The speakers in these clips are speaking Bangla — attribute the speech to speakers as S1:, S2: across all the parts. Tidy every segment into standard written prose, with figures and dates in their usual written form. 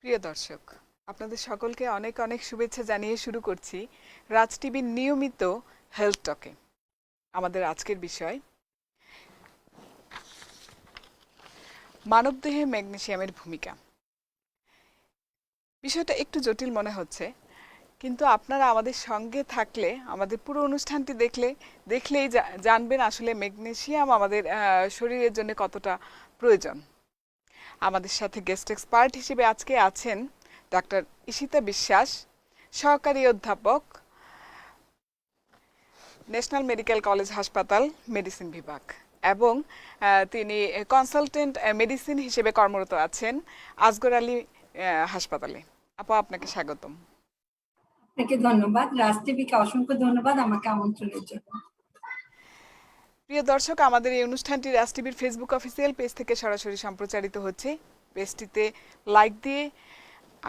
S1: প্রিয় দর্শক, আপনাদের সকলকে অনেক অনেক শুভেচ্ছা জানিয়ে শুরু করছি রাজ টিভির নিয়মিত হেলথ টকে। আমাদের আজকের বিষয় মানবদেহে ম্যাগনেসিয়ামের ভূমিকা। বিষয়টা একটু জটিল মনে হচ্ছে, কিন্তু আপনারা আমাদের সঙ্গে থাকলে, আমাদের পুরো অনুষ্ঠানটি দেখলেই জানবেন আসলে ম্যাগনেসিয়াম আমাদের শরীরের জন্য কতটা প্রয়োজন। আমাদের সাথে গেস্ট এক্সপার্ট হিসেবে আজকে আছেন ডাক্তার ঈশিতা বিশ্বাস, সহকারী অধ্যাপক, ন্যাশনাল মেডিকেল কলেজ হাসপাতাল, মেডিসিন বিভাগ, এবং তিনি কনসালটেন্ট মেডিসিন হিসেবে কর্মরত আছেন আসগর আলী হাসপাতালে। আপু, আপনাকে স্বাগতম।
S2: আপনাকে ধন্যবাদ। রাজ টিভিকে অসংখ্য ধন্যবাদ আমাকে আমন্ত্রণের জন্য।
S1: প্রিয় দর্শক, আমাদের এই অনুষ্ঠানটি রাজ টিভির ফেসবুক অফিসিয়াল পেজ থেকে সরাসরি সম্প্রচারিত হচ্ছে। পেজটিতে লাইক দিয়ে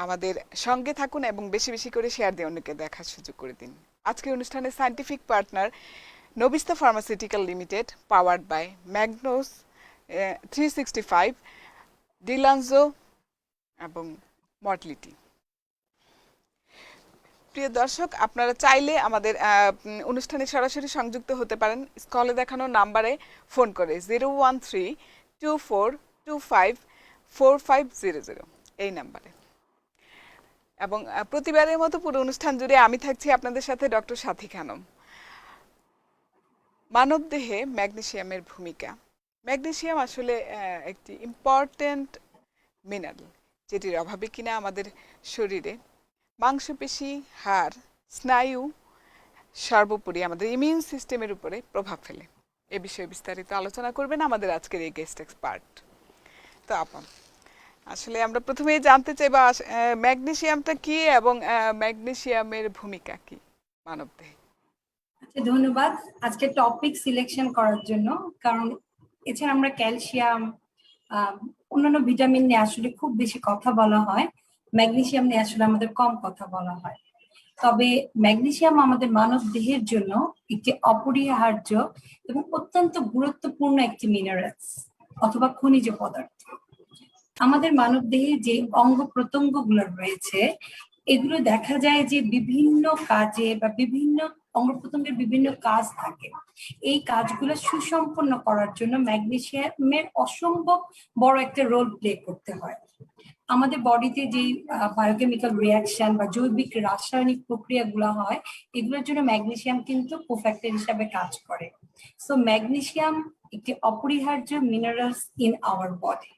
S1: আমাদের সঙ্গে থাকুন এবং বেশি বেশি করে শেয়ার দিয়ে অন্যকে দেখার সুযোগ করে দিন। আজকের অনুষ্ঠানের scientific partner Novista pharmaceutical limited, powered by ম্যাগনোস 365, ডিলানজো এবং মর্টলিটি। প্রিয় দর্শক, আপনারা চাইলে আমাদের অনুষ্ঠানে সরাসরি সংযুক্ত হতে পারেন স্ক্রলে দেখানো নাম্বারে ফোন করে 01324254500 এই নাম্বারে। এবং প্রতিবারের মতো পুরো অনুষ্ঠান জুড়ে আমি থাকছি আপনাদের সাথে ডক্টর সাথী খানম। মানবদেহে ম্যাগনেসিয়ামের ভূমিকা। ম্যাগনেসিয়াম আসলে একটি ইম্পর্ট্যান্ট মিনারেল, যেটির অভাবে কিনা আমাদের শরীরে মাংসপেশি, হাড়, স্নায়ু, সর্বোপরি আমাদের ইমিউন সিস্টেমের উপরে প্রভাব ফেলে। এ বিষয়ে বিস্তারিত আলোচনা করবেন আমাদের আজকের এই গেস্ট এক্সপার্ট। তো আপন আসলে আমরা প্রথমেই জানতে চাইব ম্যাগনেসিয়ামটা কি এবং ম্যাগনেসিয়ামের ভূমিকা কি মানবদেহে।
S2: ধন্যবাদ আজকে টপিক সিলেকশন করার জন্য, কারণ এছাড়া আমরা ক্যালসিয়াম, অন্যান্য ভিটামিন নিয়ে আসলে খুব বেশি কথা বলা হয়, ম্যাগনেসিয়াম নিয়ে আসলে আমাদের কম কথা বলা হয়। তবে ম্যাগনেসিয়াম আমাদের মানব দেহের জন্য একটি অপরিহার্য এবং অত্যন্ত গুরুত্বপূর্ণ একটি মিনারেলস অথবা খনিজ পদার্থ। আমাদের মানব দেহে যে অঙ্গ প্রত্যঙ্গ গুলো রয়েছে, এগুলো দেখা যায় যে বিভিন্ন কাজে বা বিভিন্ন অঙ্গ প্রত্যঙ্গের বিভিন্ন কাজ থাকে। এই কাজগুলো সুসম্পন্ন করার জন্য ম্যাগনেসিয়ামের অসম্ভব বড় একটা রোল প্লে করতে হয়। আমাদের বডিতে যে বায়োকেমিক্যাল রিয়াকশন বা জৈবিক রাসায়নিক প্রক্রিয়াগুলো হয়, এগুলোর জন্য ম্যাগনেসিয়াম কিন্তু কোফ্যাক্টর হিসাবে কাজ করে। সো ম্যাগনেসিয়াম একটি অপরিহার্য মিনারেলস ইন আওয়ার বডি।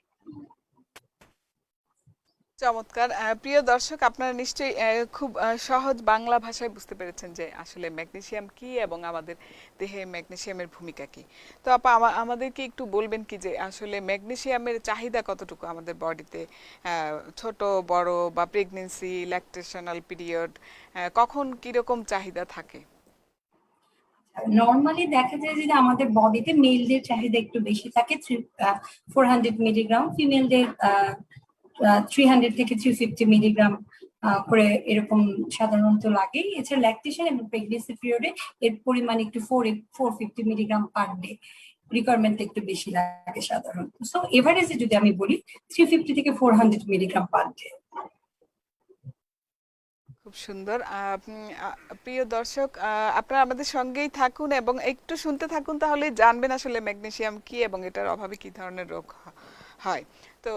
S1: চমৎকার। প্রিয় দর্শক, আপনারা নিশ্চয়ই খুব সহজ বাংলা ভাষায় বুঝতে পেরেছেন যে আসলে ম্যাগনেসিয়াম কি এবং আমাদের দেহে ম্যাগনেসিয়ামের ভূমিকা কি। তো আপা, আমাদেরকে একটু বলবেন কি যে আসলে ম্যাগনেসিয়ামের চাহিদা কতটুকু আমাদের বডিতে, ছোট বড় বা প্রেগনেন্সি, ল্যাকটেশনাল পিরিয়ড, কখন কিরকম চাহিদা থাকে?
S2: নর্মালি দেখা যায় যে আমাদের বডিতে মেলদের চাহিদা একটু বেশি থাকে, 400 মিলিগ্রাম, ফিমেলদের 300 থেকে 350 মিলিগ্রাম করে এরকম সাধারণত লাগে। এছাড়া ল্যাকটেশন এবং প্রেগনেন্সি পিরিয়ডে এর পরিমাণ একটু 450 মিলিগ্রাম পার ডে রিকোয়ারমেন্ট একটু বেশি লাগে সাধারণত। সো এভারেজে যদি আমি বলি 350 থেকে 400 মিলিগ্রাম পার ডে।
S1: খুব সুন্দর। প্রিয় দর্শক, আপনারা আমাদের সঙ্গেই থাকুন এবং একটু শুনতে থাকুন, তাহলে জানবেন আসলে ম্যাগনেসিয়াম কি এবং এটার অভাবে কি ধরনের রোগ হয়। তো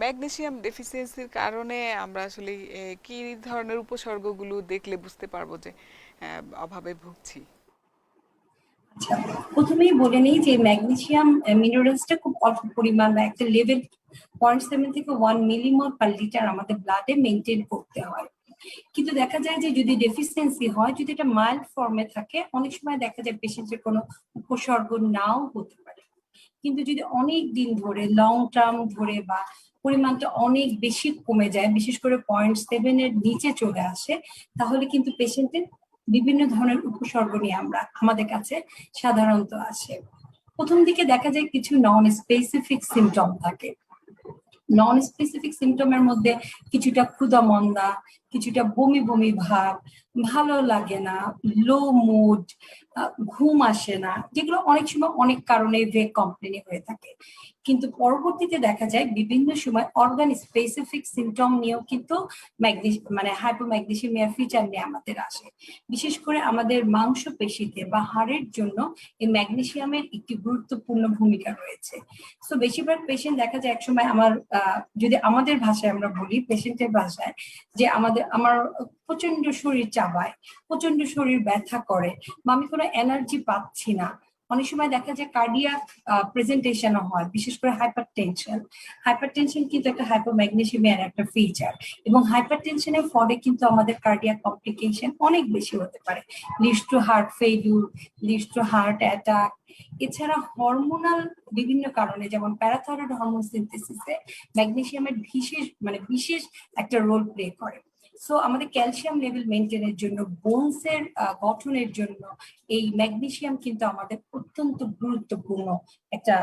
S1: ম্যাগনেসিয়াম ডেফিসিয়েন্সির কারণে আমরা আসলে কি ধরনের উপসর্গগুলো দেখলে বুঝতে পারবো যে অভাবে ভুগছি?
S2: আচ্ছা, প্রথমেই বলে নেই যে ম্যাগনেসিয়াম মিনারেলসটা খুব অল্প পরিমাণ বা একটা লেভেল 0.7 থেকে 1 মিলিমোল পার লিটার আমাদের ব্লাডে মেনটেন করতে হয়। কিন্তু দেখা যায় যে যদি ডেফিসিয়েন্সি হয়, যদি এটা মাইল্ড ফর্মে থাকে, অনেক সময় দেখা যায় পেশেন্টের কোনো উপসর্গ নাও হতে পারে। কিন্তু যদি অনেক দিন ধরে, লং টার্ম ধরে বা পরিমাণটা অনেক বেশি কমে যায়, বিশেষ করে 0.7 এর নিচে চলে আসে, তাহলে কিন্তু পেশেন্টের বিভিন্ন ধরনের উপসর্গ নিয়ে আমাদের কাছে সাধারণত আসে। প্রথম দিকে দেখা যায় কিছু নন স্পেসিফিক সিমটম থাকে। নন স্পেসিফিক সিমটমের মধ্যে কিছুটা ক্ষুধা মন্দা, কিছুটা বমি বমি ভাব, ভালো লাগে না, লো মুড, ঘুম আসে না, যেগুলো অনেক সময় অনেক কারণে ভেগ কমপ্লেনে হয়ে থাকে। কিন্তু পরবর্তীতে দেখা যায় বিভিন্ন সময় অর্গান স্পেসিফিক সিমটম নিয়েও কিন্তু মানে হাইপোম্যাগনেসিয়ামিয়ার ফিচার নিয়ে আমাদের আসে। বিশেষ করে আমাদের মাংসপেশিতে বা হাড়ের জন্য এই ম্যাগনেসিয়ামের একটি গুরুত্বপূর্ণ ভূমিকা রয়েছে। সো বেশিরভাগ পেশেন্ট দেখা যায় একসময় যদি আমাদের ভাষায় আমরা বলি, পেশেন্টের ভাষায়, যে আমার প্রচন্ড শরীর চাবায়, প্রচন্ড শরীর ব্যথা করে, বা আমি কোনো এনার্জি পাচ্ছি না। অনেক সময় দেখা যায় কার্ডিয়াক প্রেজেন্টেশনও হয়, বিশেষ করে হাইপারটেনশন। হাইপারটেনশন কিন্তু একটা হাইপোম্যাগনেসিয়ামের একটা ফিচার, এবং হাইপারটেনশনের ফলে কিন্তু আমাদের কার্ডিয়াক কমপ্লিকেশন অনেক বেশি হতে পারে, leads to heart failure, leads to heart attack. এছাড়া হরমোনাল বিভিন্ন কারণে, যেমন প্যারাথাইরয়েড হরমোন সিনথেসিসে ম্যাগনেসিয়ামের বিশেষ একটা রোল প্লে করে। সো আমাদের ক্যালসিয়াম লেভেল মেনটেনের জন্য, বোনসের গঠনের জন্য এই ম্যাগনেসিয়াম কিন্তু আমাদের অত্যন্ত গুরুত্বপূর্ণ একটা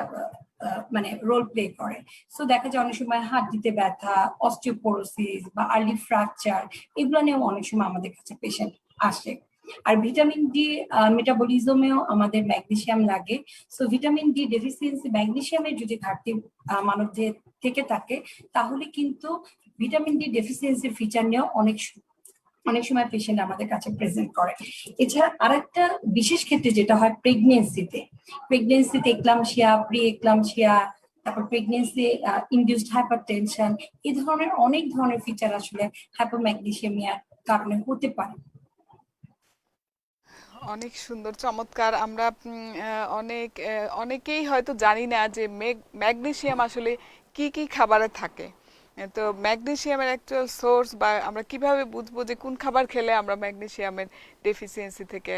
S2: রোল প্লে করে। সো দেখা যায় অনেক সময় হাড্ডিতে ব্যথা, অস্টিওপোরোসিস বা আর্লি ফ্র্যাকচার, এগুলো নিয়েও অনেক সময় আমাদের কাছে পেশেন্ট আসে। আর ভিটামিন ডি মেটাবলিজমেও আমাদের ম্যাগনেসিয়াম লাগে। সো ভিটামিন ডি ডেফিসিয়েন্সি, ম্যাগনেসিয়ামের যদি ঘাটতি মানবদেহে থেকে থাকে, তাহলে কিন্তু ভিটামিন ডি ডেফিসিয়েন্সির ফিচার নিয়েও অনেক সময় পেশেন্ট আমাদের কাছে প্রেজেন্ট করে। এছাড়া আরেকটা বিশেষ ক্ষেত্রে যেটা হয় প্রেগনেন্সিতে এক্লামশিয়া, প্রি এক্লামশিয়া, তারপর প্রেগনেন্সি ইনডিউসড হাইপারটেনশন, এই ধরনের অনেক ধরনের ফিচার আসলে হাইপোম্যাগনেসিয়ামিয়ার কারণে হতে পারে।
S1: অনেক সুন্দর, চমৎকার। আমরা অনেকেই হয়তো জানি না যে ম্যাগনেসিয়াম আসলে কি কি খাবারে থাকে। তো ম্যাগনেসিয়ামের অ্যাকচুয়াল সোর্স, বা আমরা কিভাবে বুঝবো যে কোন খাবার খেলে আমরা ম্যাগনেসিয়ামের ডেফিসিয়েন্সি থেকে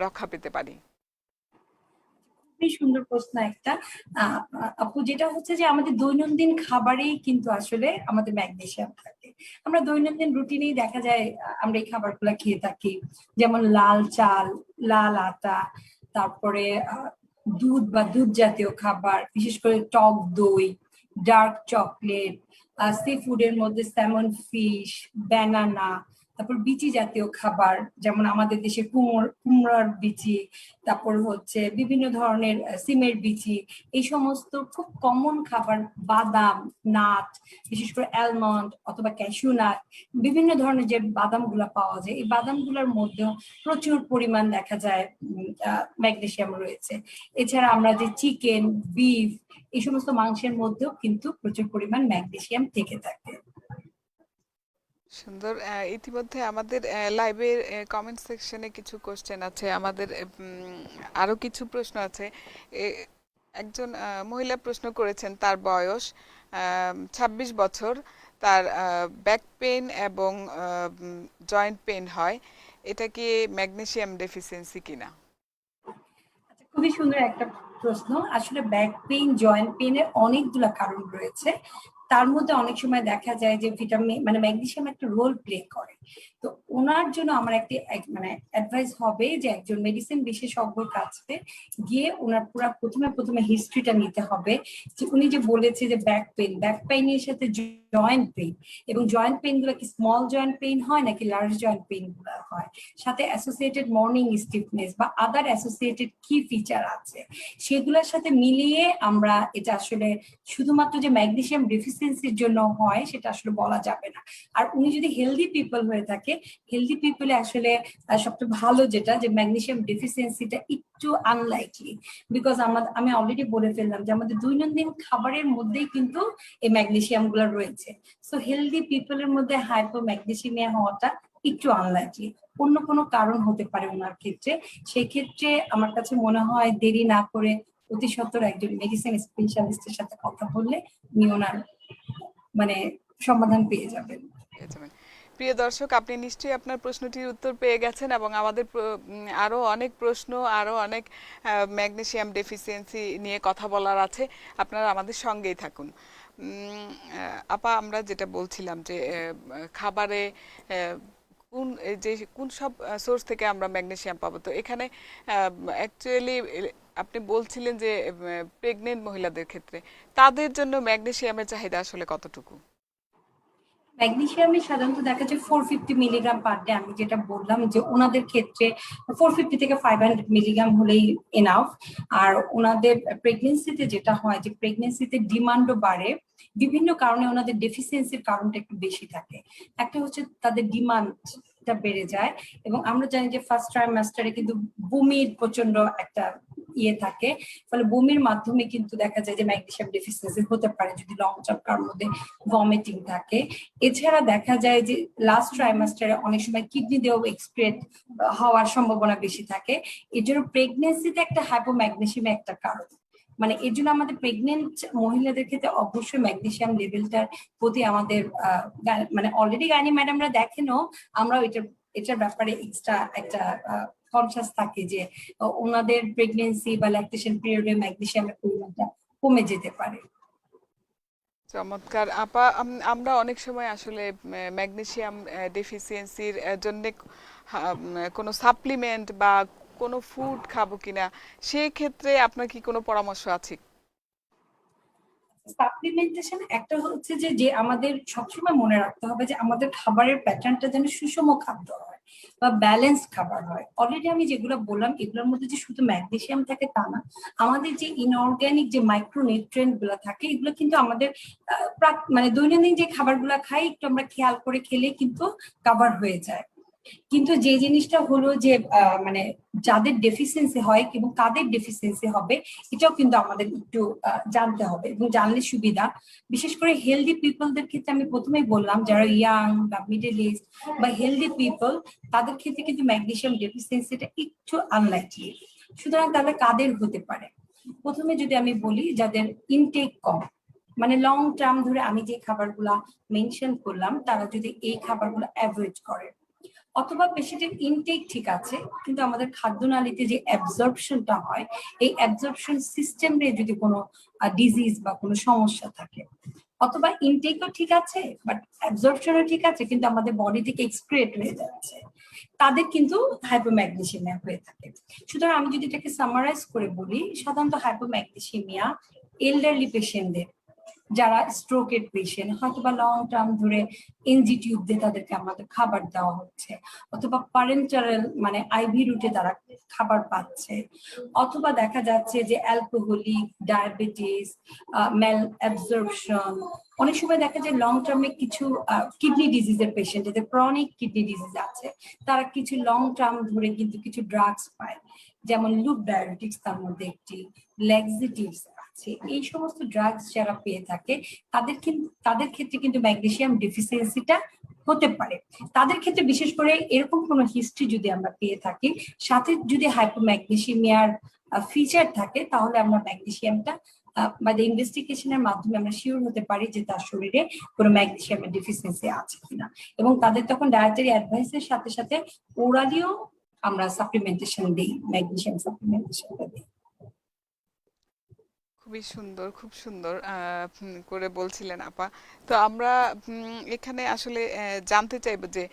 S1: রক্ষা পেতে পারি?
S2: খুবই সুন্দর প্রশ্ন একটা। আপু, যেটা হচ্ছে যে আমাদের দৈনন্দিন খাবারেই কিন্তু আসলে আমাদের ম্যাগনেসিয়াম থাকে। আমরা দৈনন্দিন রুটিনেই দেখা যায় আমরা এই খাবারগুলো খেয়ে থাকি, যেমন লাল চাল, লাল আটা, তারপরে দুধ বা দুধ জাতীয় খাবার, বিশেষ করে টক দই, ডার্ক চকলেট, সি ফুডের মধ্যে স্যামন ফিশ, ব্যানানা, তারপর বিচি জাতীয় খাবার, যেমন আমাদের দেশে কুমড়ার বিচি, তারপর হচ্ছে বিভিন্ন ধরনের সিমের বিচি, এই সমস্ত খুব কমন খাবার, বাদাম, নাট, বিশেষ করে অ্যালমন্ড অথবা ক্যাশু নাট, বিভিন্ন ধরনের যে বাদামগুলা পাওয়া যায়, এই বাদামগুলোর মধ্যেও প্রচুর পরিমাণ দেখা যায় ম্যাগনেসিয়াম রয়েছে। এছাড়া আমরা যে চিকেন, বিফ, এই সমস্ত মাংসের মধ্যেও কিন্তু প্রচুর পরিমাণ ম্যাগনেসিয়াম থেকে থাকে।
S1: সুন্দর। ইতিমধ্যে আমাদের লাইভের কমেন্ট সেকশনে কিছু কোশ্চেন আছে, আমাদের আরো কিছু প্রশ্ন আছে। একজন মহিলা প্রশ্ন করেছেন, তার বয়স 26 বছর, তার ব্যাক পেইন এবং জয়েন্ট পেইন হয়, এটা কি ম্যাগনেসিয়াম ডেফিসিয়েন্সি কিনা?
S2: আচ্ছা, খুবই সুন্দর একটা প্রশ্ন। আসলে ব্যাক পেইন, জয়েন্ট পেইনের অনেকগুলা কারণ রয়েছে। তার মধ্যে অনেক সময় দেখা যায় যে ভিটামিন ম্যাগনেসিয়াম একটা রোল প্লে করে। তো ওনার জন্য আমার অ্যাডভাইস হবে যে একজন মেডিসিন বিশেষজ্ঞর কাছে গিয়ে ওনার প্রথমে হিস্ট্রিটা নিতে হবে, যে উনি যে বলেছে যে ব্যাক পেইনের সাথে জয়েন্ট পেইন, এবং জয়েন্ট পেইন গুলো কি স্মল জয়েন্ট পেইন হয় নাকি লার্জ জয়েন্ট পেইন গুলো হয়, সাথে অ্যাসোসিয়েটেড মর্নিং স্টিফনেস বা আদার অ্যাসোসিয়েটেড কি ফিচার আছে, সেগুলোর সাথে মিলিয়ে আমরা এটা আসলে শুধুমাত্র যে ম্যাগনেসিয়াম ডেফিসিয়েন্সির জন্য হয় সেটা আসলে বলা যাবে না। আর উনি যদি হেলদি পিপল হয়ে থাকে, হেলদি পিপলে আসলে সবচেয়ে ভালো যেটা, যে ম্যাগনেসিয়াম ডেফিসিয়েন্সিটা একটু আনলাইকলি, বিকজ আমি অলরেডি বলে ফেললাম যে আমাদের দৈনন্দিন খাবারের মধ্যেই কিন্তু এই ম্যাগনেসিয়াম গুলো রয়েছে। সো হেলদি পিপলের মধ্যে হাইপোম্যাগনেসিমিয়া হওয়াটা একটু আনলাইকলি। অন্য কোনো কারণ হতে পারে ওনার ক্ষেত্রে। সেই ক্ষেত্রে আমার কাছে মনে হয় দেরি না করে অতি সত্বর একজন মেডিসিন স্পেশালিস্টের সাথে কথা বললে উনি ওনার মানে সমাধান পেয়ে যাবেন।
S1: পেয়ে যাবেন। প্রিয় দর্শক, আপনি নিশ্চয়ই আপনার প্রশ্নটির উত্তর পেয়ে গেছেন, এবং আমাদের আরো অনেক প্রশ্ন, আরো অনেক ম্যাগনেসিয়াম ডেফিসিয়েন্সি নিয়ে কথা বলার আছে। আপনারা আমাদের সঙ্গেই থাকুন। আপা, আমরা যেটা বলছিলাম যে খাবারে কোন সব সোর্স থেকে আমরা ম্যাগনেসিয়াম পাবো, তো এখানে অ্যাকচুয়ালি আপনি বলছিলেন যে প্রেগনেন্ট মহিলাদের ক্ষেত্রে তাদের জন্য ম্যাগনেসিয়ামের চাহিদা আসলে কতটুকু?
S2: ম্যাগনেসিয়ামে সাধারণত দেখা যায় 450 মিলিগ্রাম পার ডে। আমি যেটা বললাম যে ওনাদের ক্ষেত্রে 450 থেকে 500 মিলিগ্রাম হলেই এনাফ। আর ওনাদের প্রেগনেন্সিতে যেটা হয় যে প্রেগনেন্সিতে ডিমান্ডও বাড়ে, বিভিন্ন কারণে ওনাদের ডেফিসিয়েন্সির কারণটা একটু বেশি থাকে। একটা হচ্ছে তাদের ডিমান্ডটা বেড়ে যায়, এবং আমরা জানি যে ফার্স্ট ট্রাইমাস্টারে কিন্তু বমির প্রচন্ড একটা ইয়ে থাকে, ফলে বমির মাধ্যমে কিন্তু দেখা যায় যে ম্যাগনেসিয়াম ডেফিসিয়েন্সি হতে পারে যদি লং টার্ম কারোর মধ্যে ভমিটিং থাকে। এছাড়া দেখা যায় যে লাস্ট ট্রাইমাস্টারে অনেক সময় কিডনি দিয়েও এক্সক্রিয়েট হওয়ার সম্ভাবনা বেশি থাকে। এর জন্য প্রেগনেন্সিতে একটা হাইপোম্যাগনেসিয়াম একটা কারণ। মানে এর জন্য আমাদের প্রেগনেন্ট মহিলাদের ক্ষেত্রে অবশ্যই ম্যাগনেসিয়াম লেভেলটার প্রতি আমাদের মানে অলরেডি গাইনি ম্যাডামরা দেখেনও, আমরা এটার ব্যাপারে এক্সট্রা একটা কনসাস থাকে যে ওনাদের প্রেগনেন্সি বা ল্যাকটেশন পিরিয়ডে ম্যাগনেসিয়ামের পরিমাণটা কমে যেতে পারে।
S1: চমৎকার আপা। আমরা অনেক সময় আসলে ম্যাগনেসিয়াম ডেফিসিয়েন্সির জন্য কোনো সাপ্লিমেন্ট বা কোনো ফুড খাবো কিনা, সেই ক্ষেত্রে আপনার কি কোনো পরামর্শ আছে?
S2: সাপ্লিমেন্টেশন একটা হচ্ছে যে যে আমাদের সবসময় মনে রাখতে হবে যে আমাদের খাবারের প্যাটার্নটা যেন সুষম খাদ্য হয় বা ব্যালেন্সড খাবার হয়। অলরেডি আমি যেগুলো বললাম এগুলোর মধ্যে যে শুধু ম্যাগনেসিয়াম থাকে তা না, আমাদের যে ইনঅর্গ্যানিক যে মাইক্রোনিউট্রিয়েন্ট গুলো থাকে এগুলো কিন্তু আমাদের মানে দৈনন্দিন যে খাবারগুলো খাই একটু আমরা খেয়াল করে খেলে কিন্তু কভার হয়ে যায়। কিন্তু যে জিনিসটা হলো যে মানে যাদের ডেফিসিয়েন্সি হয় এবং কাদের ডেফিসিয়েন্সি হবে এটাও কিন্তু আমাদের একটু জানতে হবে, এবং জানলে সুবিধা। বিশেষ করে হেলদি পিপলদের ক্ষেত্রে আমি প্রথমেই বললাম যারা ইয়াং বা মিডল এজ বা হেলদি পিপল, তাদের ক্ষেত্রে কিন্তু ম্যাগনেসিয়াম ডেফিসিয়েন্সিটা একটু আনলাইকলি। সুতরাং তাহলে কাদের হতে পারে, প্রথমে যদি আমি বলি যাদের ইনটেক কম, মানে লং টার্ম ধরে আমি যে খাবারগুলা মেনশন করলাম তারা যদি এই খাবারগুলো অ্যাভয়েড করে, অথবা পেশেন্টের ইনটেক ঠিক আছে কিন্তু আমাদের খাদ্যনালীতে যে অ্যাবজর্পশনটা হয় এই অ্যাবজর্পশন সিস্টেমে যদি কোনো ডিজিজ বা কোনো সমস্যা থাকে, অথবা ইনটেকও ঠিক আছে বাট অ্যাবজর্পশনও ঠিক আছে কিন্তু আমাদের বডি থেকে এক্সক্রিয়েট হয়ে যাচ্ছে, তাদের কিন্তু হাইপোম্যাগনেসিমিয়া হয়ে থাকে। সুতরাং আমি যদি এটাকে সামারাইজ করে বলি, সাধারণত হাইপোম্যাগনেসিমিয়া এল্ডারলি পেশেন্টদের, যারা স্ট্রোকের পেশেন্ট হয়তো বা লং টার্ম ধরে এনজি টিউব দিয়ে তাদেরকে আমাদের খাবার দেওয়া হচ্ছে, অথবা প্যারেন্টারাল মানে আইভি রুটে তারা খাবার পাচ্ছে, অথবা দেখা যাচ্ছে যে অ্যালকোহলিক, ডায়াবেটিস, ম্যাল অ্যাবজর্পশন, অনেক সময় দেখা যায় লং টার্মে কিছু কিডনি ডিজিজের পেশেন্ট যাদের ক্রনিক কিডনি ডিজিজ আছে তারা কিছু লং টার্ম ধরে কিন্তু কিছু ড্রাগস পায়, যেমন লুপ ডায়াবেটিক্স তার মধ্যে একটি, ল্যাক্সিটিভস আছে। এই সমস্ত ড্রাগস যারা পেয়ে থাকে তাদের ক্ষেত্রে কিন্তু ম্যাগনেসিয়াম ডেফিসিয়েন্সিটা হতে পারে। তাদের ক্ষেত্রে বিশেষ করে এরকম কোনো হিস্ট্রি যদি আমরা পেয়ে থাকি, সাথে যদি হাইপোম্যাগনেসিমিয়ার ফিচার থাকে, তাহলে আমরা ম্যাগনেসিয়ামটা বা ইনভেস্টিগেশনের মাধ্যমে আমরা শিওর হতে পারি যে তার শরীরে কোনো ম্যাগনেসিয়ামের ডেফিসিয়েন্সি আছে কিনা, এবং তাদের তখন ডায়েটারি অ্যাডভাইসের সাথে সাথে ওরালিও আমরা সাপ্লিমেন্টেশন দিই, ম্যাগনেসিয়াম সাপ্লিমেন্টেশনটা দিই।
S1: খুবই সুন্দর, খুব সুন্দর করে বলছিলেন আপা। তো আমরা এখানে আসলে জানতে চাইবো যে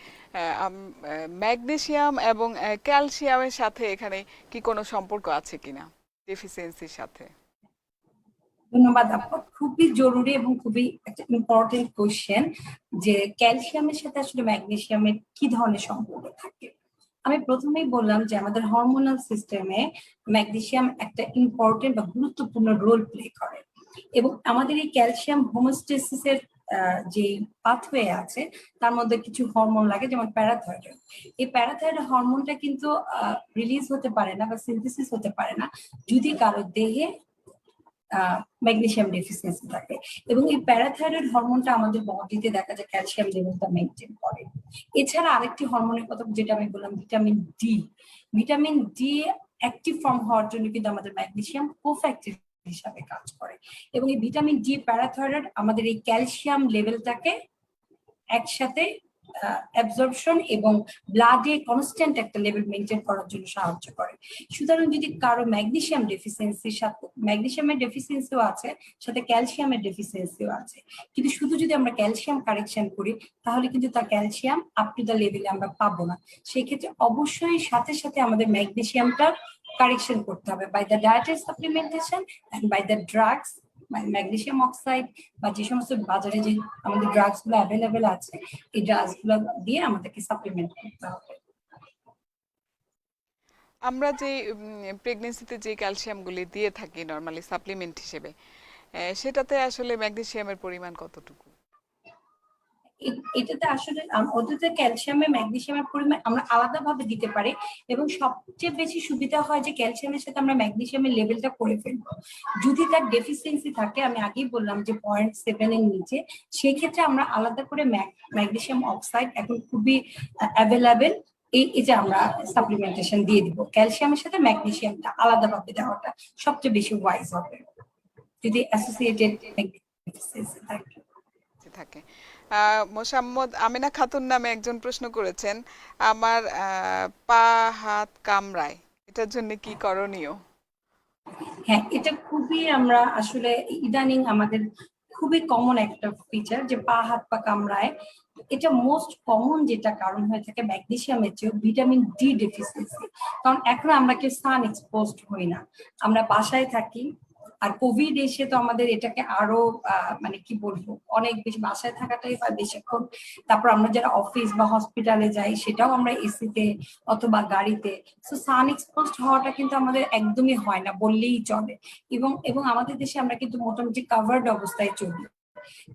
S1: ম্যাগনেসিয়াম এবং ক্যালসিয়ামের সাথে এখানে কি কোনো সম্পর্ক আছে কিনা ডেফিসিয়েন্সির সাথে?
S2: ধন্যবাদ আপু, খুবই জরুরি এবং খুবই একটা ইম্পর্টেন্ট কোশ্চেন যে ক্যালসিয়ামের সাথে আসলে ম্যাগনেসিয়ামের কি ধরনের সম্পর্ক থাকে। আমি প্রথমেই বললাম যে আমাদের হরমোনাল সিস্টেমে ম্যাগনেসিয়াম একটা ইম্পর্টেন্ট বা গুরুত্বপূর্ণ রোল প্লে করে, এবং আমাদের এই ক্যালসিয়াম হোমোস্টেসিসের যে পাথওয়ে আছে তার মধ্যে কিছু হরমোন লাগে যেমন প্যারাথাইরয়েড। এই প্যারাথাইরয়েড হরমোনটা কিন্তু রিলিজ হতে পারে না বা সিনথেসিস হতে পারে না যদি কারো দেহে ম্যাগনেসিয়াম ডেফিসিয়েন্সি থাকে, এবং এই প্যারাথাইরয়েড হরমোনটা আমাদের বডিতে দেখা যায় ক্যালসিয়াম লেভেলটা মেনটেন করে। এছাড়া আরেকটি হরমোনের কথা যেটা আমি বললাম vitamin D, vitamin D active form হওয়ার জন্য কিন্তু আমাদের ম্যাগনেসিয়াম কোফ্যাক্টর হিসাবে কাজ করে, এবং এই ভিটামিন ডি প্যারাথাইরয়েড আমাদের এই ক্যালসিয়াম লেভেলটাকে একসাথে অ্যাবজর্পশন এবং ব্লাডে কনস্ট্যান্ট একটা লেভেল মেনটেন করার জন্য সাহায্য করে। সুতরাং যদি কারো ম্যাগনেসিয়াম ডেফিসিয়েন্সির সাথে, ম্যাগনেসিয়ামের ডেফিসিয়েন্সিও আছে সাথে ক্যালসিয়ামের ডেফিসিয়েন্সিও আছে, কিন্তু শুধু যদি আমরা ক্যালসিয়াম কারেকশন করি তাহলে কিন্তু তার ক্যালসিয়াম আপ টু দ্য লেভেলে আমরা পাবো না। সেই ক্ষেত্রে অবশ্যই সাথে সাথে আমাদের ম্যাগনেসিয়ামটা কারেকশন করতে হবে by the dietary supplementation and by the drugs magnesium oxide বা যে সমস্ত বাজারে যে আমাদের ড্রাগস গুলো অ্যাভেলেবেল আছে, এই ড্রাগস গুলো দিয়ে আমাদেরকে সাপ্লিমেন্ট করতে হবে।
S1: আমরা যে প্রেগনেন্সিতে যে ক্যালসিয়ামগুলি দিয়ে থাকি নর্মালি সাপ্লিমেন্ট হিসেবে, সেটাতে আসলে ম্যাগনেসিয়ামের পরিমাণ কতটুকু?
S2: এটাতে আসলে ওটাতে ক্যালসিয়ামের ম্যাগনেসিয়ামের পরিমাণ আমরা আলাদাভাবে দিতে পারি, এবং সবচেয়ে বেশি সুবিধা হয় যে ক্যালসিয়ামের সাথে আমরা ম্যাগনেসিয়ামের লেভেলটা করে ফেলবো। যদি তার ডেফিসিয়েন্সি থাকে, আমি আগেই বললাম যে 0.7 এর নিচে, সেই ক্ষেত্রে আমরা আলাদা করে ম্যাগনেসিয়াম অক্সাইড এখন খুবই অ্যাভেলেবেল, এই যে আমরা সাপ্লিমেন্টেশন দিয়ে দিব। ক্যালসিয়ামের সাথে ম্যাগনেসিয়ামটা আলাদাভাবে দেওয়াটা সবচেয়ে বেশি ওয়াইজ হবে যদি অ্যাসোসিয়েটেড ডেফিসিয়েন্সি থাকে।
S1: থাকে। মোসাম্মদ আমিনা খাতুন নামে একজন প্রশ্ন করেছেন, আমার পা হাত কামড়ায়, এটার জন্য কি করণীয়?
S2: হ্যাঁ, এটা খুবই আমরা আসলে ইদানিং আমাদের খুবই কমন একটা ফিচার যে পা হাত পা কামড়ায়। এটা মোস্ট কমন যেটা কারণ হয়ে থাকে ম্যাগনেসিয়ামের চেয়ে ভিটামিন ডি ডেফিসিয়েন্সি। কারণ এখন আমরা কেউ সান এক্সপোজড হই না, আমরা বাসায় থাকি। আর কোভিড এসে তো আমাদের এটাকে আরো মানে কি বলবো, অনেক বেশি বাসায় থাকাটাই হয় বেশিক্ষণ। তারপর আমরা যারা অফিস বা হসপিটালে যাই, সেটাও আমরা এসিতে অথবা গাড়িতে। সো সান এক্সপোজড হওয়াটা কিন্তু আমাদের একদমই হয় না বললেই চলে। এবং আমাদের দেশে আমরা কিন্তু মোটামুটি কাভার্ড অবস্থায় চলি।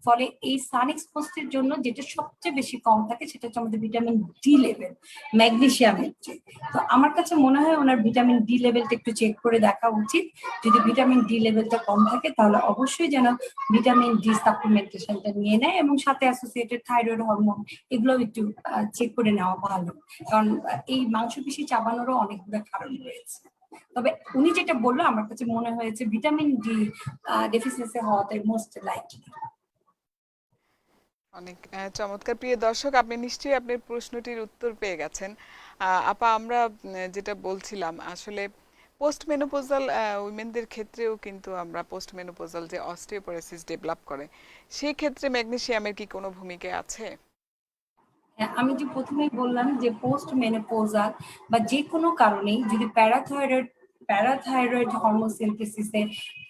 S2: ফলে এই সান এক্সপোজের জন্য যেটা সবচেয়ে বেশি কম থাকে সেটা হচ্ছে আমাদের ভিটামিন ডি লেভেল ম্যাগনেসিয়ামের চেয়ে। তো আমার কাছে মনে হয় ওনার ভিটামিন ডি লেভেলটা একটু চেক করে দেখা উচিত। যদি ভিটামিন ডি লেভেলটা কম থাকে তাহলে অবশ্যই যেন ভিটামিন ডি সাপ্লিমেন্টেশনটা নিয়ে নেয়, এবং সাথে অ্যাসোসিয়েটেড থাইরয়েড হরমোন এগুলো একটু চেক করে নেওয়া ভালো। কারণ এই মাংসপেশি চাবানোরও অনেকগুলো কারণ রয়েছে। তবে উনি যেটা বললো আমার কাছে মনে হয়েছে ভিটামিন ডি ডেফিসিয়েন্সি হওয়াটাই মোস্ট লাইকলি।
S1: অনেক চমৎকার। প্রিয় দর্শক, আপনি নিশ্চয়ই আপনার প্রশ্নটির উত্তর পেয়ে গেছেন। আপা, আমরা যেটা বলছিলাম আসলে পোস্ট মেনোপোজাল উইমেনদের ক্ষেত্রেও কিন্তু আমরা পোস্ট মেনোপোজাল যে অস্টিওপোরোসিস ডেভেলপ করে, সেই ক্ষেত্রে ম্যাগনেসিয়ামের কি কোনো ভূমিকা আছে?
S2: আমি যে প্রথমেই বললাম যে পোস্ট মেনোপোজাল বা যে কোনো কারণেই যদি প্যারাথাইরয়েড হরমোন সিনথেসিসে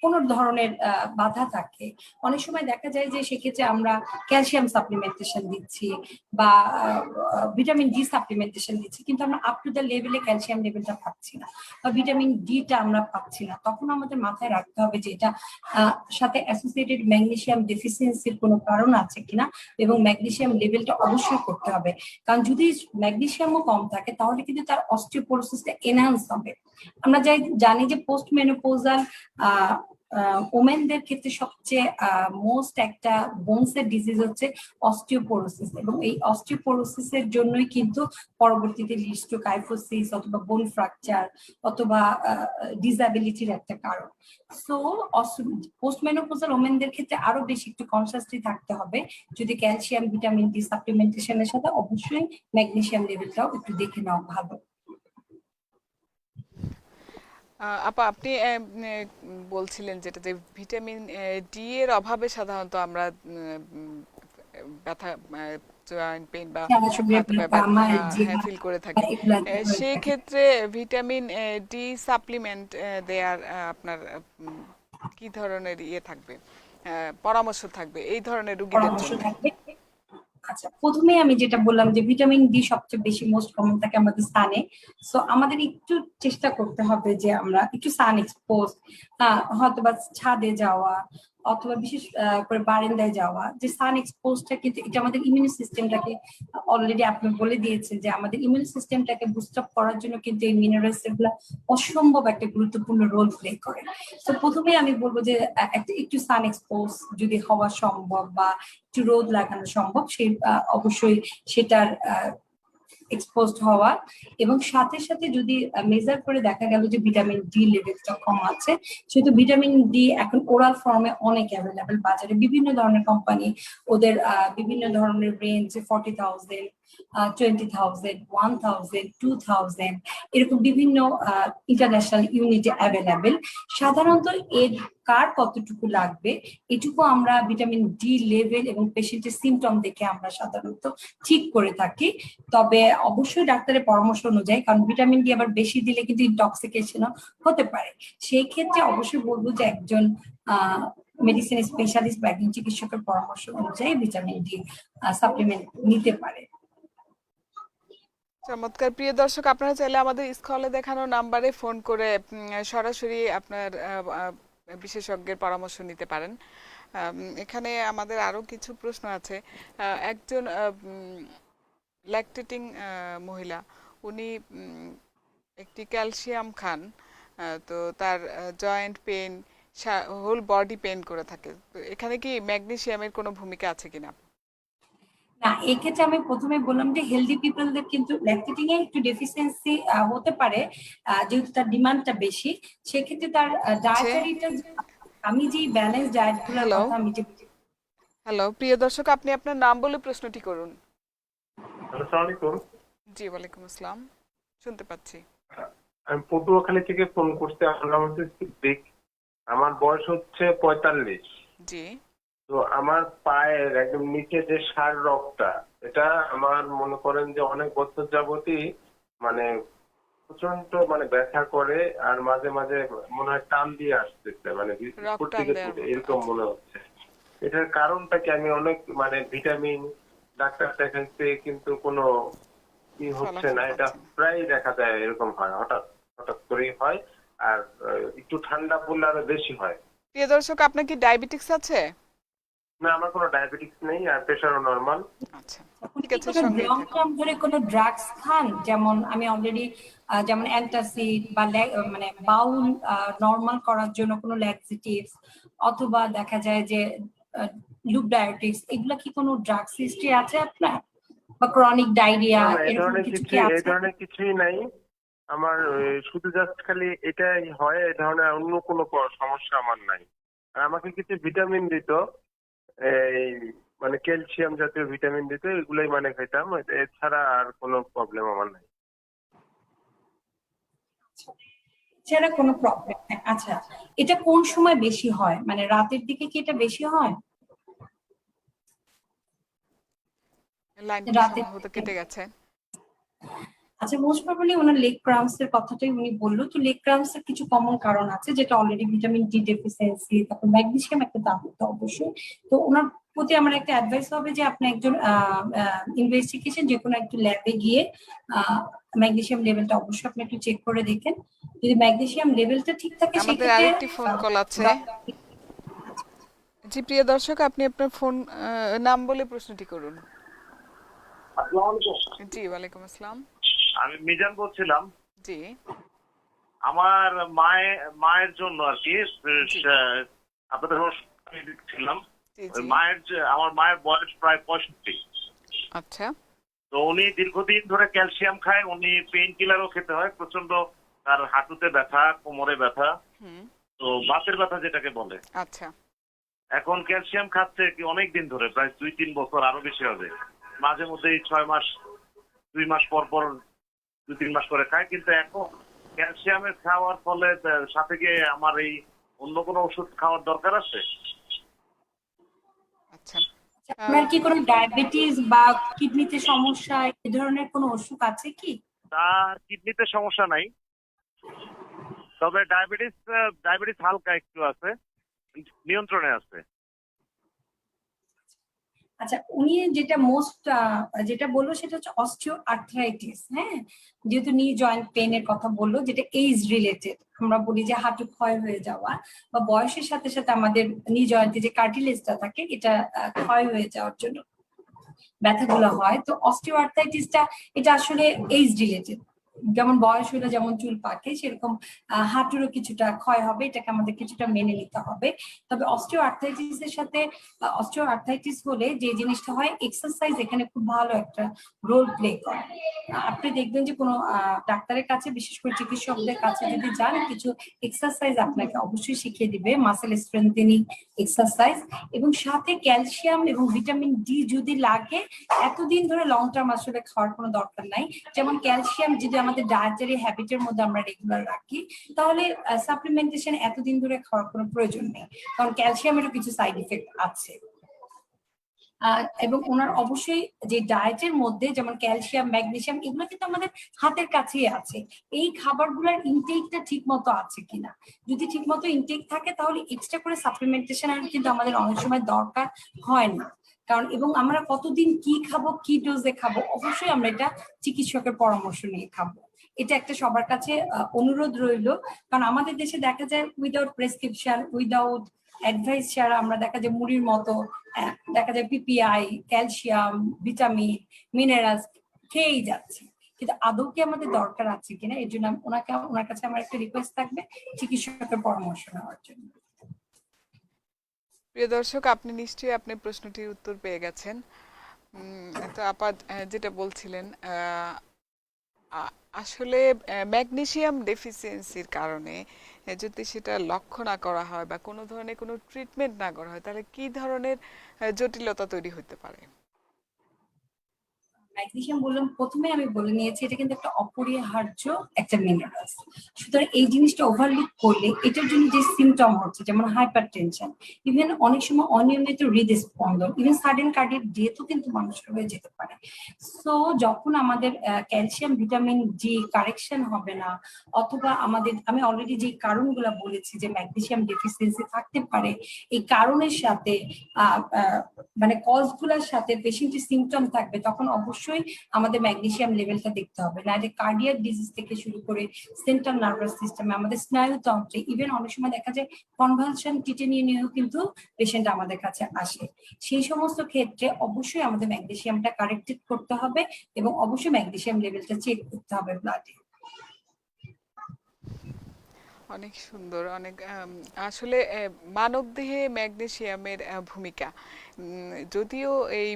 S2: কোনো ধরনের বাধা থাকে, অনেক সময় দেখা যায় যে সেক্ষেত্রে আমরা ক্যালসিয়াম সাপ্লিমেন্টেশন দিচ্ছি বা ভিটামিন ডি সাপ্লিমেন্টেশন দিচ্ছি, কিন্তু আমরা আপ টু দ্য লেভেলে ক্যালসিয়াম লেভেলটা পাচ্ছি না বা ভিটামিন ডিটা আমরা পাচ্ছি না। তখন আমাদের মাথায় রাখতে হবে যে এটা সাথে অ্যাসোসিয়েটেড ম্যাগনেসিয়াম ডেফিসিয়েন্সির কোনো কারণ আছে কিনা, এবং ম্যাগনেসিয়াম লেভেলটা অবশ্যই করতে হবে। কারণ যদি ম্যাগনেসিয়ামও কম থাকে তাহলে কিন্তু তার অস্টিওপোরোসিসটা এনহ্যান্স হবে। আমরা জানি যে পোস্ট মেনোপোজাল ওমেনদের ক্ষেত্রে সবচেয়ে মোস্ট একটা বোনসের ডিজিজ হচ্ছে অস্টিওপোরোসিস, এবং এই অস্টিওপোরোসিসের জন্যই কিন্তু পরবর্তীতে লিস্টোকাইফোসিস অথবা বোন ফ্র্যাকচার অথবা ডিসএবিলিটির একটা কারণ। সো পোস্ট মেনোপোজাল ওমেনদের ক্ষেত্রে আরো বেশি একটু কনসিয়াসলি থাকতে হবে, যদি ক্যালসিয়াম ভিটামিন ডি সাপ্লিমেন্টেশনের সাথে অবশ্যই ম্যাগনেসিয়াম লেভেলটাও একটু দেখে নেওয়া ভালো।
S1: আপা, আপনি বলছিলেন যেটা যে ভিটামিন ডি এর অভাবে সাধারণত আমরা ব্যথা, জয়েন্ট পেইন বা হাত পা হ্যাঁ ফিল করে থাকি। সেই ক্ষেত্রে ভিটামিন ডি সাপ্লিমেন্ট দেয়ার আপনার কি ধরনের ইয়ে থাকবে, পরামর্শ থাকবে এই ধরনের রোগীদের জন্য?
S2: আচ্ছা, প্রথমে আমি যেটা বললাম যে ভিটামিন ডি সবচেয়ে বেশি মোস্ট কমন থাকে আমাদের স্থানে। সো আমাদের একটু চেষ্টা করতে হবে যে আমরা একটু সান এক্সপোজ, হয়তো বা ছাদে যাওয়া অথবা বিশেষ করে বারান্দায় যাওয়া। যে সান এক্সপোজটা কিন্তু এটা আমাদের ইমিউন সিস্টেমটাকে, অলরেডি আপনি বলে দিয়েছেন যে আমাদের ইমিউন সিস্টেমটাকে বুস্ট আপ করার জন্য কিন্তু এই মিনারেলস গুলা অসম্ভব একটা গুরুত্বপূর্ণ রোল প্লে করে। তো প্রথমে আমি বলবো যে একটু সান এক্সপোজ যদি হওয়া সম্ভব বা একটু রোদ লাগানো সম্ভব, সেই অবশ্যই সেটার এক্সপোজড হওয়া, এবং সাথে সাথে যদি মেজার করে দেখা গেল যে ভিটামিন ডি লেভেলটা কম আছে, সেহেতু ভিটামিন ডি এখন ওরাল ফর্মে অনেক অ্যাভেলেবেল বাজারে। বিভিন্ন ধরনের কোম্পানি ওদের বিভিন্ন ধরনের রেঞ্জ 40,000, 20,000, 1,000, 2,000 এরকম বিভিন্ন ইন্টারন্যাশনাল ইউনিটে অ্যাভেলেবেল। সাধারণত এর কার কতটুকু লাগবে এটুকু আমরা ভিটামিন ডি লেভেল এবং পেশেন্টের সিমটম দেখে আমরা সাধারণত ঠিক করে থাকি। তবে অবশ্যই ডাক্তারের পরামর্শ অনুযায়ী, কারণ ভিটামিন ডি আবার বেশি দিলে কিন্তু ইনটক্সিকেশনও হতে পারে। সেই ক্ষেত্রে অবশ্যই বলবো যে একজন মেডিসিন স্পেশালিস্ট বা একজন চিকিৎসকের পরামর্শ অনুযায়ী ভিটামিন ডি সাপ্লিমেন্ট নিতে পারে।
S1: চমৎকার। প্রিয় দর্শক, আপনারা চাইলে আমাদের স্ক্রলে দেখানো নাম্বারে ফোন করে সরাসরি আপনার বিশেষজ্ঞের পরামর্শ নিতে পারেন। এখানে আমাদের আরো কিছু প্রশ্ন আছে। একজন ল্যাকটেটিং মহিলা, উনি একটি ক্যালসিয়াম খান, তো তার joint pain, whole body pain করে থাকে, তো এখানে কি ম্যাগনেসিয়ামের কোনো ভূমিকা আছে কিনা?
S2: না, এক্ষেত্রে আমি প্রথমে বললাম যে হেলদি পিপলদের কিন্তু ল্যাকটেটিং এ একটু ডেফিসিয়েন্সি হতে পারে, যেহেতু তার ডিমান্ডটা বেশি। সেক্ষেত্রে তার ডায়েটারিটা, আমি যে ব্যালেন্স ডায়েট গুলোর
S1: হ্যালো,
S2: কথা আমি যে
S1: হ্যালো প্রিয় দর্শক, আপনি আপনার নাম বলে প্রশ্নটি করুন।
S3: আসসালামু আলাইকুম।
S1: জি, ওয়ালাইকুম আসসালাম, শুনতে পাচ্ছি।
S3: আমি পটুয়াখালী থেকে ফোন করছি। আমার নাম হচ্ছে সিদ্দিক। আমার বয়স হচ্ছে 45।
S1: জি,
S3: তো আমার পায়ের একদম নিচে যে ষাঁড় রগটা, এটা আমার মনে করেন যে অনেক বছর যাবতই মানে প্রচন্ড মানে ব্যথা করে, আর মাঝে মাঝে মনে হয় টান দিয়ে আসতেছে, মানে
S1: রক
S3: উপর
S1: টান
S3: থেকে
S1: দেওয়ার
S3: তুলে
S1: মতো,
S3: এরকম
S1: আচ্ছা।
S3: মনে হচ্ছে। এটার কারণটা কি? আমি অনেক মানে ভিটামিন ডাক্তার দেখাইছি, কিন্তু কোনো কি হচ্ছে
S1: ফলাফল
S3: না। এটা
S1: পাচ্ছেন না।
S3: প্রায় দেখা যায় এরকম হয়, হঠাৎ হঠাৎ করেই হয়। আর একটু ঠান্ডা পড়লে আরো বেশি হয়।
S1: প্রিয় দর্শক, আপনার কি ডায়াবেটিস আছে?
S3: না, আমার কোনো ডায়াবেটিস নেই, আর প্রেশারও নরমাল।
S1: আচ্ছা,
S2: উনি
S1: ঠিক
S2: কি
S1: আছে,
S2: কোনো
S1: সঙ্গেই
S2: লং
S1: থাকুন।
S2: টার্ম ধরে কোনো ড্রাগস খান? যেমন আমি অলরেডি যেমন অ্যান্টাসিড বা মানে বাউল নরমাল করার জন্য কোনো ল্যাক্সিটিভস, অথবা দেখা যায় যে লুপ ডায়াবেটিস, এগুলা কি কোনো ড্রাগস হিস্ট্রি আছে আপনার, বা ক্রনিক ডায়রিয়া
S3: না না,
S2: এরকম কিছু কি
S3: এই
S2: আছে?
S3: ধরনের কিছুই নাই আমার। শুধু জাস্ট খালি এটাই হয়, এই ধরনের অন্য কোনো সমস্যা আমার নাই। আর আমাকে কিছু ভিটামিন দিত, এই মানে ক্যালসিয়াম জাতীয় ভিটামিন দিত, এগুলোই মানে খেতাম। এছাড়া আর কোনো প্রবলেম আমার নাই।
S2: এছাড়া কোনো প্রবলেম নেই। আচ্ছা, এটা কোন সময় বেশি হয়, মানে রাতের দিকে কি এটা বেশি হয়?
S1: লাইনটি
S2: রাতের
S1: সম্ভবত
S2: দিকে।
S1: কেটে গেছে।
S2: আচ্ছা, মোস্ট প্রবাবলি ওনার লেগ ক্রাম্পস এর কথাটাই উনি বললো। তো লেগ ক্রাম্পস এর কিছু কমন কারণ আছে, যেটা অলরেডি ভিটামিন ডি ডেফিসিয়েন্সি, তারপর ম্যাগনেসিয়াম একটা দাম তো অবশ্যই। তো ওনার প্রতি আমার একটা অ্যাডভাইস হবে যে আপনি একজন ইনভেস্টিগেশন যে কোনো একটা ল্যাবে গিয়ে ম্যাগনেসিয়াম লেভেলটা অবশ্যই আপনি একটু চেক করে দেখেন। যদি ম্যাগনেসিয়াম লেভেলটা ঠিক থাকে
S1: আমাদের
S2: সেক্ষেত্রে
S1: আরেকটি ফোন কল আছে। জি, প্রিয় দর্শক, আপনি আপনার ফোন নাম বলে প্রশ্নটি করুন।
S3: আসসালামু আলাইকুম।
S1: জি, ওয়ালাইকুম আসসালাম।
S3: আমি মিজান বলছিলাম।
S1: জি,
S3: আমার মায়ের জন্য আর কি
S1: জি,
S3: আপনাদের ছিলাম।
S1: জি, জি,
S3: আমার মায়ের বয়স প্রায় 65।
S1: আচ্ছা,
S3: তো উনি দীর্ঘদিন ধরে ক্যালসিয়াম খায়, উনি পেইন কিলারও খেতে হয় প্রচন্ড। তার হাঁটুতে ব্যথা, কোমরে ব্যথা,
S1: হুম,
S3: তো বাতের ব্যথা যেটাকে বলে।
S1: আচ্ছা,
S3: এখন ক্যালসিয়াম খাচ্ছে কি অনেক দিন ধরে, প্রায় 2-3 বছর, আরো বেশি হবে। মাঝে মধ্যেই 6 মাস, 2 মাস পর পর 2-3 মাস করে খায়। কিন্তু এখন ক্যালসিয়ামের খাওয়ার ফলে সাথে গিয়ে আমার এই অন্য কোনো ওষুধ খাওয়ার দরকার আছে?
S1: আচ্ছা।
S2: আপনার কি কোনো ডায়াবেটিস বা কিডনিতে সমস্যা এই ধরনের কোনো অসুখ আছে কি?
S3: তার কিডনিতে সমস্যা নাই, তবে ডায়াবেটিস হালকা একটু আছে, নিয়ন্ত্রণে আছে।
S2: আচ্ছা, উনি যেটা বললো সেটা হচ্ছে অস্টিও আর্থ্রাইটিস। হ্যাঁ, যেহেতু নি জয়েন্ট পেন এর কথা বললো, যেটা এজ রিলেটেড, আমরা বলি যে হাঁটু ক্ষয় হয়ে যাওয়া বা বয়সের সাথে সাথে আমাদের নি জয়েন্টে যে কার্টিলেজটা থাকে এটা ক্ষয় হয়ে যাওয়ার জন্য ব্যথাগুলো হয়। তো অস্টিও আর্থ্রাইটিসটা এটা আসলে এজ রিলেটেড। যেমন বয়স হলে যেমন চুল পাকে, সেরকম হাঁটুরও কিছুটা ক্ষয় হবে, এটাকে আমাদের কিছুটা মেনে নিতে হবে। তবে অস্টিও আর্থ্রাইটিস এর সাথে অস্টিও আর্থ্রাইটিস হলে যে জিনিসটা হয়, এক্সারসাইজ এখানে খুব ভালো একটা রোল প্লে করে। আপনি দেখবেন যে কোনো ডাক্তারের কাছে, বিশেষ করে চিকিৎসকদের কাছে যদি যান, কিছু এক্সারসাইজ আপনাকে অবশ্যই শিখিয়ে দিবে, মাসেল স্ট্রেংথেনিং এক্সারসাইজ। এবং সাথে ক্যালসিয়াম এবং ভিটামিন ডি যদি লাগে, এতদিন ধরে লং টার্ম আসলে খাওয়ার কোনো দরকার নাই। যেমন ক্যালসিয়াম যদি আমাদের ডায়েটারি হ্যাবিটের মধ্যে আমরা রেগুলার রাখি, তাহলে সাপ্লিমেন্টেশন এতদিন ধরে খাওয়ার কোনো প্রয়োজন নেই, কারণ ক্যালসিয়ামেরও কিছু সাইড ইফেক্ট আছে। এবং ওনার অবশ্যই যে ডায়েটের মধ্যে যেমন ক্যালসিয়াম, ম্যাগনেসিয়াম এগুলো কিন্তু আমাদের হাতের কাছেই আছে। এই খাবারগুলোর ইনটেকটা ঠিক মতো আছে কিনা, যদি ঠিক মতো ইনটেক থাকে তাহলে এক্সট্রা করে সাপ্লিমেন্টেশন কিন্তু আমাদের অনেক সময় দরকার হয় না। কারণ এবং আমরা কতদিন কি খাবো, কি ডোজে খাবো, অবশ্যই আমরা এটা চিকিৎসকের পরামর্শ নিয়ে খাবো। এটা একটা সবার কাছে অনুরোধ রইল। কারণ আমাদের দেশে দেখা যায় উইদাউট প্রেসক্রিপশন, উইদাউট অ্যাডভাইস ছাড়া আমরা দেখা যায় মুড়ির মতো দেখা যায় পিপিআই, ক্যালসিয়াম, ভিটামিন, মিনারেলস খেয়েই যাচ্ছে। কিন্তু আদৌ কি আমাদের দরকার আছে কিনা, এর জন্য ওনার কাছে আমার একটা রিকোয়েস্ট থাকবে চিকিৎসকের পরামর্শ নেওয়ার জন্য।
S1: প্রিয় দর্শক, আপনি নিশ্চয়ই আপনি প্রশ্নটির উত্তর পেয়ে গেছেন। তো আপা যেটা বলছিলেন, আসলে ম্যাগনেসিয়াম ডেফিসিয়েন্সির কারণে যদি সেটা লক্ষ্য না করা হয় বা কোনো ধরনের কোনো ট্রিটমেন্ট না করা হয়, তাহলে কি ধরনের জটিলতা তৈরি হতে পারে?
S2: ম্যাগনেসিয়াম বললাম প্রথমে, আমি বলে নিয়েছি এটা কিন্তু একটা অপরিহার্য একটা মিনারেলস। সুতরাং এই জিনিসটা ওভারলুক করলে এটার জন্য যে সিমটম হচ্ছে যেমন হাইপার টেনশন, ইভেন অনেক সময় অনিয়মিত হৃদস্পন্দন, ইভেন সাডেন কার্ডিয়াক ডেথও কিন্তু মানুষের হয়ে যেতে পারে। সো যখন আমাদের ক্যালসিয়াম, ভিটামিন ডি কারেকশন হবে না, অথবা আমাদের আমি অলরেডি যে কারণগুলো বলেছি যে ম্যাগনেসিয়াম ডেফিসিয়েন্সি থাকতে পারে, এই কারণের সাথে মানে কজগুলোর সাথে পেশেন্টের সিমটম থাকবে, তখন অবশ্যই আমাদের ম্যাগনেসিয়াম লেভেলটা দেখতে হবে। নাহলে কার্ডিয়াক ডিজিজ থেকে শুরু করে সেন্ট্রাল নার্ভাস সিস্টেমে, আমাদের স্নায়ুতন্ত্রে, ইভেন অনেক সময় দেখা যায় কনভালশন, টিটেনিয়া নিয়েও কিন্তু পেশেন্ট আমাদের কাছে আসে। সেই সমস্ত ক্ষেত্রে অবশ্যই আমাদের ম্যাগনেসিয়ামটা কারেক্টেড করতে হবে এবং অবশ্যই ম্যাগনেসিয়াম লেভেলটা চেক করতে হবে ব্লাডে।
S1: অনেক সুন্দর, অনেক আসলে মানবদেহে ম্যাগনেসিয়ামের ভূমিকা, যদিও এই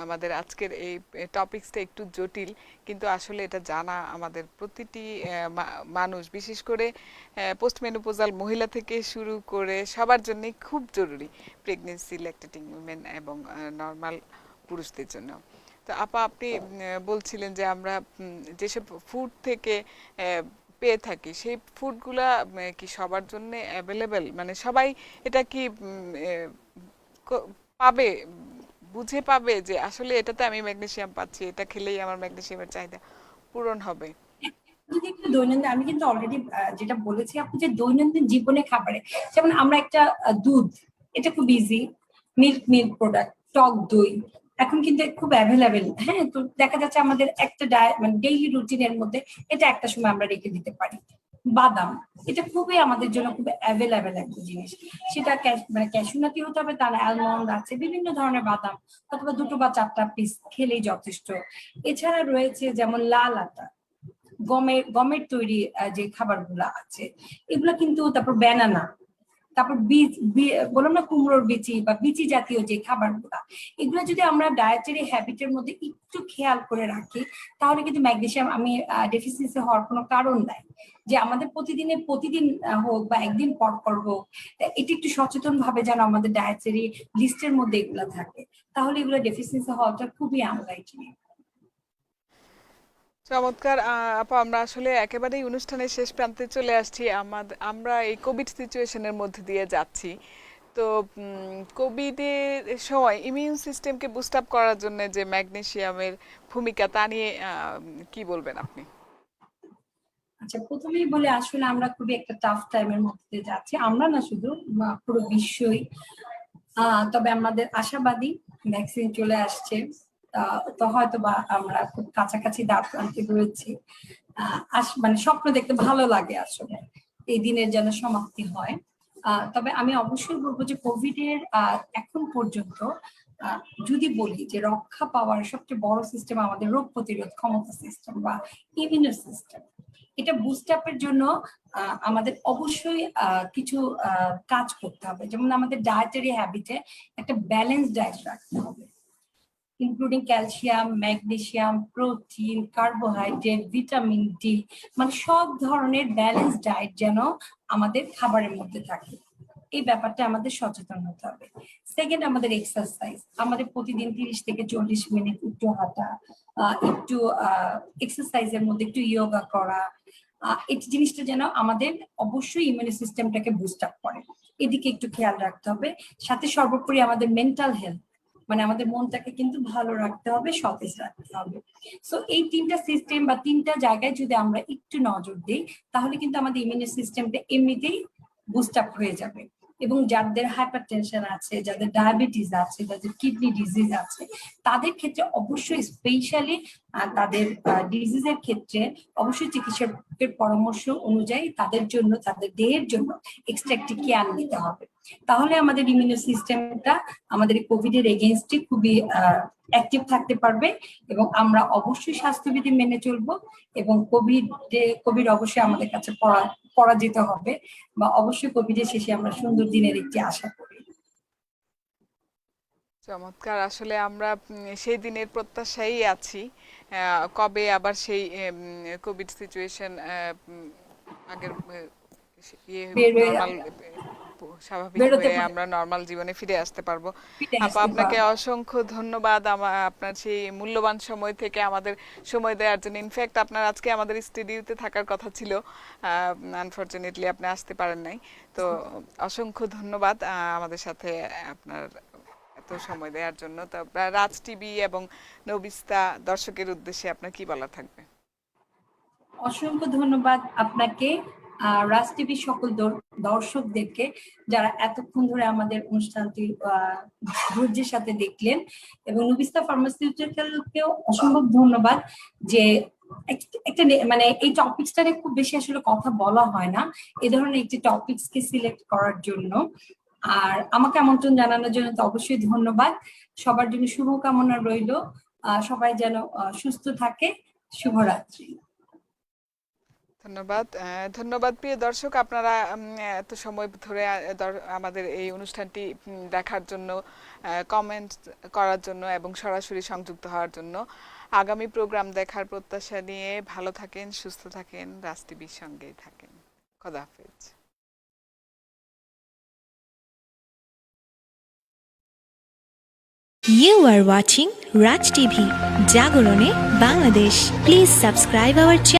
S1: আমাদের আজকের এই টপিকসটা একটু জটিল, কিন্তু আসলে এটা জানা আমাদের প্রতিটি মানুষ, বিশেষ করে পোস্টমেনোপজাল মহিলা থেকে শুরু করে সবার জন্যই খুব জরুরি, প্রেগনেন্সি, ল্যাকটেটিং উইমেন এবং নর্মাল পুরুষদের জন্য। তো আপা, আপনি বলছিলেন যে আমরা যেসব ফুড থেকে পেয়ে থাকি, সেই ফুডগুলা কি সবার জন্য অ্যাভেলেবেল, মানে সবাই এটা কি পাবে, বুঝে পাবে যে আসলে এটাতে আমি ম্যাগনেসিয়াম পাচ্ছি, এটা খেলেই আমার ম্যাগনেসিয়ামের চাহিদা পূরণ হবে?
S2: যদি একটু দৈনন্দিন, আমি কিন্তু অলরেডি যেটা বলেছি আপনি, যে দৈনন্দিন জীবনে খাবারে যেমন আমরা একটা দুধ, এটা খুব ইজি, মিল্ক প্রোডাক্ট, টক দই এখন কিন্তু খুব অ্যাভেলেবেল। হ্যাঁ, তো দেখা যাচ্ছে আমাদের একটা মানে ডেইলি রুটিনের মধ্যে এটা একটা সময় আমরা রেখে দিতে পারি। বাদাম, এটা খুবই আমাদের জন্য খুব অ্যাভেলেবেল একটা জিনিস। সেটা মানে ক্যাশিউনাটি হতে হবে তা না, অ্যালমন্ড আছে, বিভিন্ন ধরনের বাদাম, অথবা 2 বা 4টা পিস খেলেই যথেষ্ট। এছাড়া রয়েছে যেমন লাল আটা, গমের তৈরি যে খাবারগুলো আছে এগুলো কিন্তু, তারপর ব্যানানা, তারপর বীজ, বললাম না কুমড়োর বিচি বা বিচি জাতীয় যে খাবারগুলা, এগুলো যদি আমরা ডায়েটারি হ্যাবিটের মধ্যে একটু খেয়াল করে রাখি, তাহলে কিন্তু ম্যাগনেসিয়াম আমি ডেফিসিয়েন্সি হওয়ার কোনো কারণ নাই। যে আমাদের প্রতিদিন হোক বা একদিন পর পর হোক, এটি একটু সচেতন ভাবে যেন আমাদের ডায়েটারি লিস্টের মধ্যে এগুলো থাকে, তাহলে এগুলো ডেফিসিয়েন্সি হওয়াটা খুবই আনলাইকলি।
S1: চমৎকার আপা, আমরা আসলে একেবারেই অনুষ্ঠানের শেষ প্রান্তে চলে আসছি। আমরা এই কোভিড সিচুয়েশনের মধ্যে দিয়ে যাচ্ছি। তো কোভিডের সময় ইমিউন সিস্টেমকে বুস্ট আপ করার জন্য যে ম্যাগনেসিয়ামের ভূমিকা, তা নিয়ে কি বলবেন আপনি?
S2: আচ্ছা, প্রথমেই বলে আসলে আমরা খুবই একটা টাফ টাইমের মধ্যে দিয়ে যাচ্ছি, আমরা না শুধু, পুরো বিশ্বই। তবে আমাদের আশাবাদী, ভ্যাকসিন চলে আসছে, তো হয়তো বা আমরা খুব কাছাকাছি দ্বার প্রান্তে রয়েছি। মানে স্বপ্ন দেখতে ভালো লাগে আসলে, এই দিনের যেন সমাপ্তি হয়। তবে আমি অবশ্যই বলবো যে কোভিড এর এখন পর্যন্ত যদি বলি যে রক্ষা পাওয়ার সবচেয়ে বড় সিস্টেম আমাদের রোগ প্রতিরোধ ক্ষমতা সিস্টেম বা ইমিউন সিস্টেম। এটা বুস্ট আপের জন্য আমাদের অবশ্যই কিছু কাজ করতে হবে, যেমন আমাদের ডায়েটারি হ্যাবিটে একটা ব্যালেন্স ডায়েট রাখতে হবে, including calcium, magnesium, protein, carbohydrate, vitamin D, মানে সব ধরনের ব্যালেন্স ডায়েট যেন আমাদের খাবারের মধ্যে থাকে, এই ব্যাপারটা আমাদের সচেতন হতে হবে। সেকেন্ড, আমাদের এক্সারসাইজ, আমাদের প্রতিদিন 30 থেকে 40 মিনিট একটু হাঁটা, একটু এক্সারসাইজের মধ্যে একটু ইয়োগা করা, এই জিনিসটা যেন আমাদের অবশ্যই ইমিউন সিস্টেমটাকে বুস্ট আপ করে, এদিকে একটু খেয়াল রাখতে হবে। সাথে সর্বোপরি আমাদের মেন্টাল হেলথ, মানে আমাদের মনটাকে কিন্তু ভালো রাখতে হবে, সতেজ রাখতে হবে। সো এই তিনটা সিস্টেম বা তিনটা জায়গায় যদি আমরা একটু নজর দিই, তাহলে কিন্তু আমাদের ইমিউনি সিস্টেমটা এমনিতেই বুস্ট আপ হয়ে যাবে। এবং যাদের হাইপারটেনশন আছে, যাদের ডায়াবেটিস আছে, যাদের কিডনি ডিজিজ আছে, তাদের ক্ষেত্রে অবশ্যই স্পেশালি তাদের ডিজিজের ক্ষেত্রে অবশ্যই চিকিৎসকের পরামর্শ অনুযায়ী তাদের জন্য, তাদের দেহের জন্য এক্সট্রা একটি কেয়ার নিতে হবে। তাহলে আমাদের ইমিউনি সিস্টেমটা আমাদের কোভিড এর এগেইনস্টে খুবই অ্যাক্টিভ থাকতে পারবে, এবং আমরা অবশ্যই স্বাস্থ্যবিধি মেনে চলবো, এবং কোভিড অবশ্যই আমাদের কাছে পরাজিত হবে, বা অবশ্যই কোভিড এর শেষে আমরা সুন্দর দিনের একটি আশা করি।
S1: চমৎকার। আসলে আমরা সেই দিনের প্রত্যাশাই আছি। কবে আবার সেই কোভিড সিচুয়েশন আগের
S2: বের হয়ে
S1: নর্মাল
S2: যাবে,
S1: স্বাভাবিক
S2: বেরোতে
S1: হয়ে
S2: পারবে,
S1: আমরা নর্মাল জীবনে ফিরে আসতে পারবো।
S2: ফিরে
S1: আপা,
S2: আসতে
S1: আপনাকে
S2: পারবে।
S1: অসংখ্য ধন্যবাদ আপনার সেই মূল্যবান সময় থেকে আমাদের সময় দেওয়ার জন্য। ইনফ্যাক্ট আপনার আজকে আমাদের স্টুডিওতে থাকার কথা ছিল, আনফরচুনেটলি আপনি আসতে পারেন নাই। তো অসংখ্য ধন্যবাদ আমাদের সাথে আপনার এত সময় দেওয়ার জন্য। তো রাজ টিভি এবং নবিস্তা দর্শকের উদ্দেশ্যে আপনার কি বলা থাকবে?
S2: অসংখ্য ধন্যবাদ আপনাকে, রাজ টিভির সকল দর্শকদেরকে যারা এতক্ষণ ধরে আমাদের অনুষ্ঠানটি ধৈর্যের সাথে দেখলেন, এবং নুবিস্তা ফার্মাসিউটিক্যালকেও অসম্ভব ধন্যবাদ যে একটা মানে এই টপিকসটা নিয়ে খুব বেশি আসলে কথা বলা হয় না, এই ধরনের একটি টপিকসকে সিলেক্ট করার জন্য। আর আমাকে আমন্ত্রণ জানানোর জন্য তো অবশ্যই ধন্যবাদ। সবার জন্য শুভকামনা রইল, সবাই যেন সুস্থ থাকে। শুভরাত্রি।
S1: ধন্যবাদ। ধন্যবাদ প্রিয় দর্শক, আপনারা এত সময় ধরে আমাদের এই অনুষ্ঠানটি দেখার জন্য, কমেন্ট করার জন্য এবং সরাসরি সংযুক্ত হওয়ার জন্য। আগামী প্রোগ্রাম দেখার প্রত্যাশা নিয়ে ভালো থাকেন, সুস্থ থাকেন, রাজ টিভির সঙ্গেই থাকেন। খোদা হাফেজ।
S4: You are watching Raj TV, Jagorone, Bangladesh. Please subscribe our channel.